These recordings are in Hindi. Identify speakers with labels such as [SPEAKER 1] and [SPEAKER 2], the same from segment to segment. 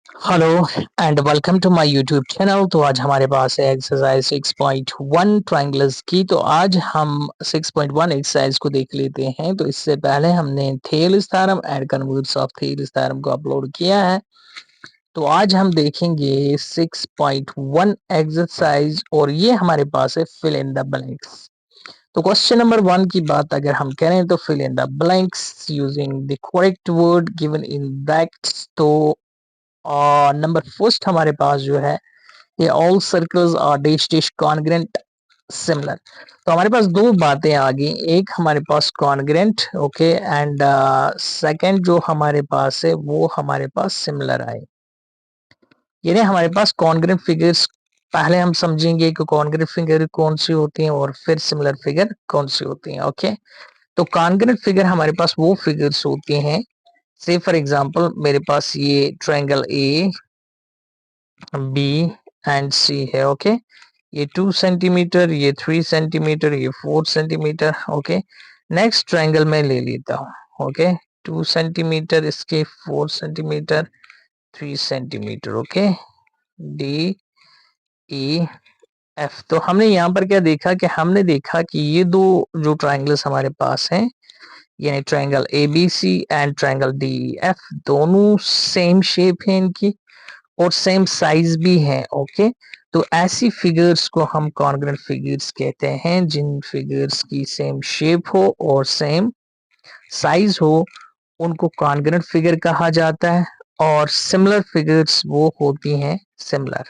[SPEAKER 1] Hello and welcome to my YouTube channel. तो आज हमारे पास है एक्सरसाइज 6.1 ट्रायंगल्स की। तो आज हम 6.1 एक्सरसाइज को देख लेते हैं। तो इससे पहले हमने Thales theorem and converse of Thales theorem को अपलोड किया है। तो आज हम देखेंगे 6.1 एक्सरसाइज और ये हमारे पास है फिल इन द ब्लैंक्स। तो क्वेश्चन नंबर 1 की बात अगर हम करें तो fill in the blanks using the correct word given in brackets. तो और नंबर फर्स्ट हमारे पास जो है ये all circles are dash dash congruent similar. तो हमारे पास दो बातें आ गई, एक हमारे पास कॉन्ग्रेंट ओके एंड सेकंड जो हमारे पास है वो हमारे पास सिमिलर आए। यानी हमारे पास कॉन्ग्रेंट फिगर्स पहले हम समझेंगे कि कॉन्ग्रेंट फिगर कौन सी होती हैं और फिर सिमिलर फिगर कौन सी होती हैं। ओके, तो कॉन्ग्रेंट फिगर हमारे पास वो फिगर्स होती हैं, से फॉर एग्जांपल मेरे पास ये ट्रायंगल ए बी एंड सी है। ओके, ये 2 सेंटीमीटर, ये 3 सेंटीमीटर, ये 4 सेंटीमीटर। ओके, नेक्स्ट ट्रायंगल में ले लेता हूँ। ओके, 2 सेंटीमीटर, इसके 4 centimetre, 3 centimetre. Okay, D E F. तो हमने यहाँ पर क्या देखा कि हमने देखा कि ये दो जो ट्रायंगल्स हमारे पास हैं, यानी triangle A B C and triangle D F, दोनों सेम शेप है इनकी और सेम साइज भी है। ओके, तो ऐसी फिगर्स को हम कॉन्ग्रेंट फिगर्स कहते हैं, जिन फिगर्स की सेम शेप हो और सेम साइज हो उनको कॉन्ग्रेंट फिगर कहा जाता है। और सिमिलर फिगर्स वो होती हैं सिमिलर।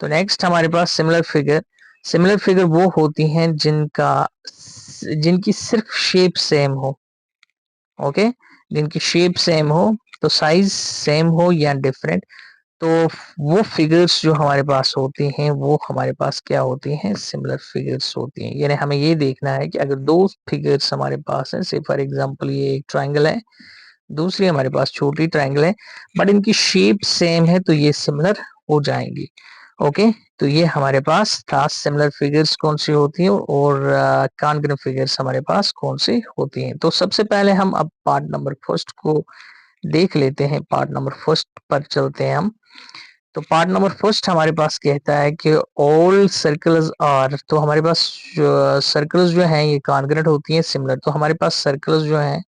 [SPEAKER 1] तो नेक्स्ट हमारे पास सिमिलर फिगर वो होती हैं जिनकी सिर्फ शेप सेम हो। ओके, जिनकी शेप सेम हो तो साइज सेम हो या डिफरेंट, तो वो फिगर्स जो हमारे पास होती हैं वो हमारे पास क्या होती हैं, सिमिलर फिगर्स होती हैं। यानी हमें ये देखना है कि अगर दो फिगर्स हमारे पास हैं, से फॉर एग्जांपल ये एक ट्रायंगल है, दूसरी हमारे पास छोटी ट्रायंगल है, बट इनकी शेप सेम है तो ये सिमिलर हो जाएंगी। ओके, तो ये हमारे पास था सिमिलर फिगर्स कौन सी होती है और कॉन्ग्रुएंट फिगर्स हमारे पास कौन सी होती हैं। तो सबसे पहले हम अब पार्ट नंबर फर्स्ट को देख लेते हैं। पार्ट नंबर फर्स्ट पर चलते हैं हम। तो पार्ट नंबर फर्स्ट हमारे पास कहता है कि ऑल सर्कल्स आर, तो हमारे पास सर्कल्स जो हैं ये कॉन्ग्रुएंट होती हैं सिमिलर। तो हमारे पास सर्कल्स जो हैं,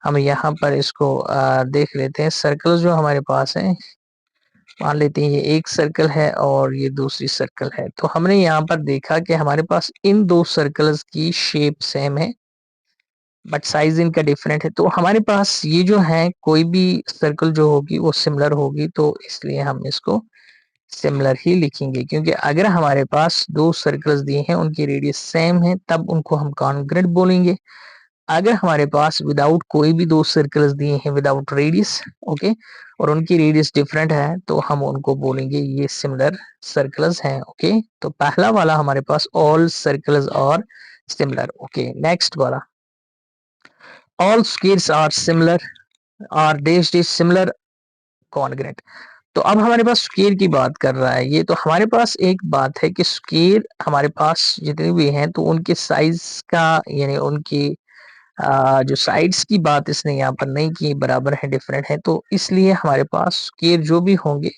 [SPEAKER 1] हम यहाँ पर इसको देख लेते हैं। सर्कल्स जो हमारे पास हैं, मान लेते हैं ये एक सर्कल है और ये दूसरी सर्कल है। तो हमने यहाँ पर देखा कि हमारे पास इन दो सर्कल्स की शेप सेम है बट साइज इनका डिफरेंट है। तो हमारे पास ये जो है कोई भी सर्कल जो होगी वो सिमिलर होगी, तो इसलिए हम इसको सिमिलर ही लिखेंगे। क्योंकि अगर हमारे पास दो सर्कल्स दिए हैं उनकी रेडियस सेम है तब उनको हम कॉन्ग्रुएंट बोलेंगे। अगर हमारे पास विदाउट कोई भी दो सर्कल्स दिए हैं, विदाउट रेडियस, ओके, और उनकी रेडियस डिफरेंट है तो हम उनको बोलेंगे ये सिमिलर सर्कल्स हैं। ओके, तो पहला वाला हमारे पास ऑल सर्कल्स और सिमिलर। ओके, नेक्स्ट वाला all squares are similar, are dash dash similar congruent. तो अब हमारे पास स्क्वायर की बात कर रहा है ये। तो हमारे पास एक बात है कि स्क्वायर हमारे पास जितने भी हैं तो उनके साइज का, यानी उनकी जो साइड्स की बात इसने यहाँ पर नहीं की, बराबर है डिफरेंट है, तो इसलिए हमारे पास स्क्वायर जो भी होंगे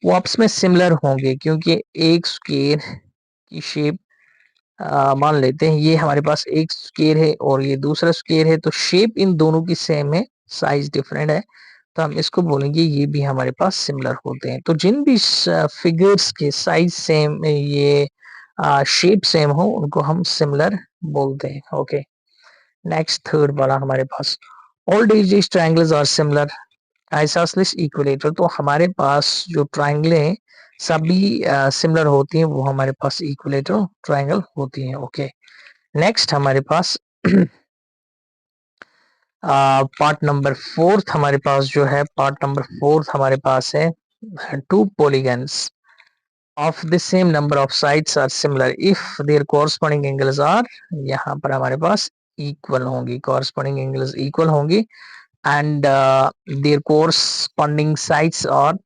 [SPEAKER 1] वो आपस में सिमिलर होंगे। क्योंकि एक स्क्वायर की शेप मान लेते हैं ये हमारे पास एक स्क्वायर है और ये दूसरा स्क्वायर है, तो शेप इन दोनों की सेम है, साइज डिफरेंट है, तो हम इसको बोलेंगे ये भी हमारे पास सिमिलर होते हैं। तो जिन भी फिगर्स के साइज सेम, ये शेप सेम हो उनको हम सिमिलर बोलते हैं। ओके, नेक्स्ट थर्ड वाला हमारे पास all digit triangles are similar isosceles equilateral. तो हमारे पास जो ट्रायंगल हैं सभी सिमिलर होती हैं, वो हमारे पास इक्विलेटरल ट्रायंगल होती हैं। ओके, नेक्स्ट हमारे पास पार्ट नंबर फोर्थ हमारे पास जो है, पार्ट नंबर फोर्थ हमारे पास है two polygons of the same number of sides are similar if their corresponding angles are, यहाँ पर हमारे पास इक्वल होंगी, कॉरस्पॉन्डिंग एंगल्स इक्वल होंगी and their corresponding sides are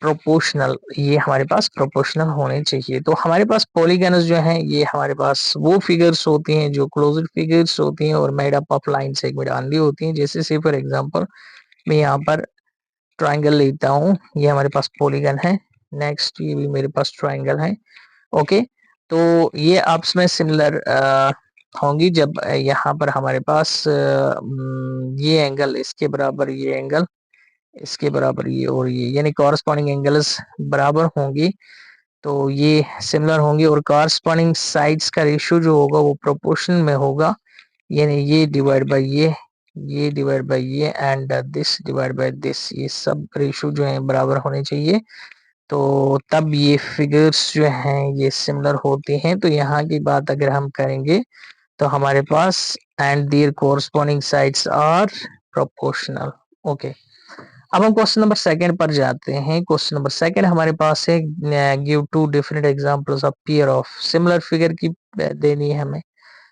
[SPEAKER 1] proportional, ये हमारे पास प्रोपोर्शनल होने चाहिए। तो हमारे पास पॉलीगन्स जो हैं ये हमारे पास वो फिगर्स होती हैं जो क्लोज्ड फिगर्स होती हैं और made up of line segment only होती हैं। जैसे से फॉर एग्जांपल मैं यहाँ पर ट्रायंगल लेता हूँ, ये हमारे पास पॉलीगन है। नेक्स्ट ये भी मेरे पास ट्रायंगल है। ओके, तो ये आपस में सिमिलर होंगी जब यहाँ पर हमारे पास ये एंगल इसके बराबर, ये एंगल इसके बराबर, ये और ये, यानी कॉरस्पॉन्डिंग एंगल्स बराबर होंगी तो ये सिमिलर होंगी, और कॉरस्पॉन्डिंग साइड्स का रेशियो जो होगा वो प्रोपोर्शन में होगा, यानी ये डिवाइड बाय ये डिवाइड बाय ये and this divide by this, ये सब रेशियो जो है बराबर होने चाहिए। तो तब ये फिगर्स जो हैं ये सिमिलर होते हैं। तो यहाँ की बात अगर हम करेंगे तो हमारे पास and their corresponding sides are proportional. Okay, अब हम क्वेश्चन नंबर सेकंड पर जाते हैं। क्वेश्चन नंबर सेकंड हमारे पास है give two different examples of pair of similar figure की देनी है हमें।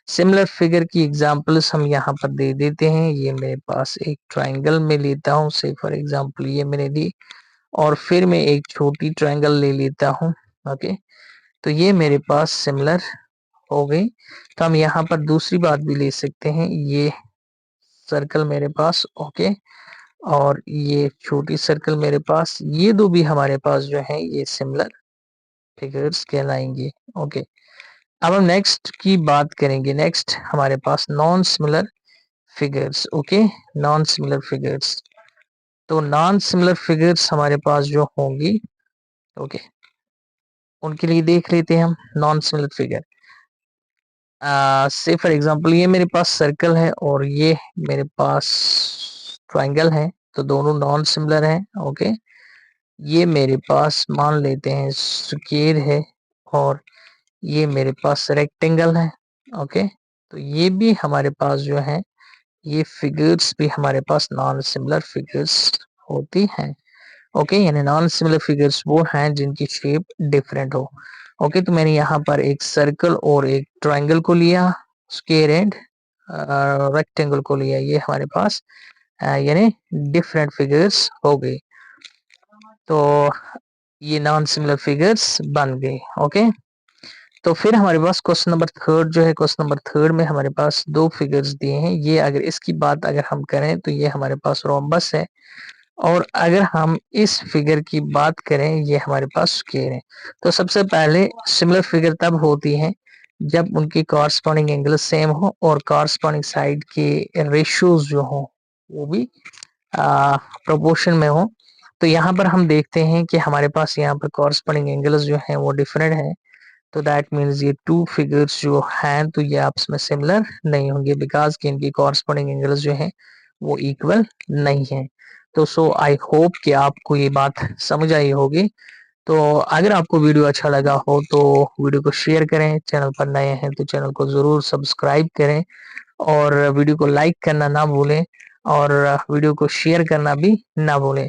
[SPEAKER 1] सिमिलर फिगर की एग्जांपल्स हम यहाँ पर दे देते हैं। ये मेरे पास एक ट्रायंगल में लेता हूँ, से फॉर एग्जांपल ये मैंने दी, और फिर मैं एक छोटी ट्रायंगल ले लेता हूँ। ओके, तो ये मेरे पास सिमिलर हो गई। तो हम यहाँ पर दूसरी बात भी ले सकते हैं, ये सर्कल मेरे पास, ओके, और ये छोटी सर्कल मेरे पास, ये दो भी हमारे पास जो है ये सिमिलर फिगर्स कहलाएंगे। ओके, अब हम नेक्स्ट की बात करेंगे। नेक्स्ट हमारे पास non similar figures. Okay, non similar figures, तो नॉन सिमिलर फिगर्स हमारे पास जो होंगी, ओके, उनके लिए देख लेते हैं हम नॉन सिमिलर फिगर। से फॉर एग्जांपल ये मेरे पास सर्कल है और ये मेरे पास ट्रायंगल है, तो दोनों नॉन सिमिलर हैं। ओके, ये मेरे पास मान लेते हैं स्क्वायर है, और ये मेरे पास रेक्टेंगल है। ओके, तो ये भी हमारे पास जो है ये फिगर्स भी हमारे पास नॉन सिमिलर फिगर्स होती हैं। ओके, यानी नॉन सिमिलर फिगर्स वो हैं जिनकी शेप डिफरेंट हो। ओके, तो मैंने यहाँ पर एक सर्कल और एक ट्रायंगल को लिया, स्क्वायर एंड रेक्टेंगल को लिया, ये हमारे पास यानी डिफरेंट फिगर्स हो गए, तो ये नॉन सिमिलर फिगर्स बन गए। ओके, तो फिर हमारे पास क्वेश्चन नंबर थर्ड जो है, क्वेश्चन नंबर थर्ड में हमारे पास दो फिगर्स दिए हैं। ये अगर इसकी बात अगर हम करें तो ये हमारे पास रोम्बस है, और अगर हम इस फिगर की बात करें ये हमारे पास स्क्वायर है। तो सबसे पहले सिमिलर फिगर तब होती है जब उनकी कॉरस्पॉन्डिंग एंगल सेम हो और कॉरस्पॉन्डिंग साइड के रेशियोज जो हो वो भी प्रोपोर्शन में हो। तो यहाँ पर हम देखते हैं कि हमारे पास यहाँ पर कॉरस्पॉन्डिंग एंगल्स जो हैं वो डिफरेंट है, तो दैट मीन्स ये टू फिगर्स जो हैं तो ये आपस में सिमिलर नहीं होंगे, बिकॉज कि इनकी कॉरस्पॉन्डिंग एंगल्स जो हैं वो इक्वल नहीं है। तो सो आई होप कि आपको ये बात समझ आई होगी। तो अगर आपको वीडियो अच्छा लगा हो तो वीडियो को शेयर करें, चैनल पर नए हैं तो चैनल को जरूर सब्सक्राइब करें, और वीडियो को लाइक करना ना भूलें, और वीडियो को शेयर करना भी ना भूलें।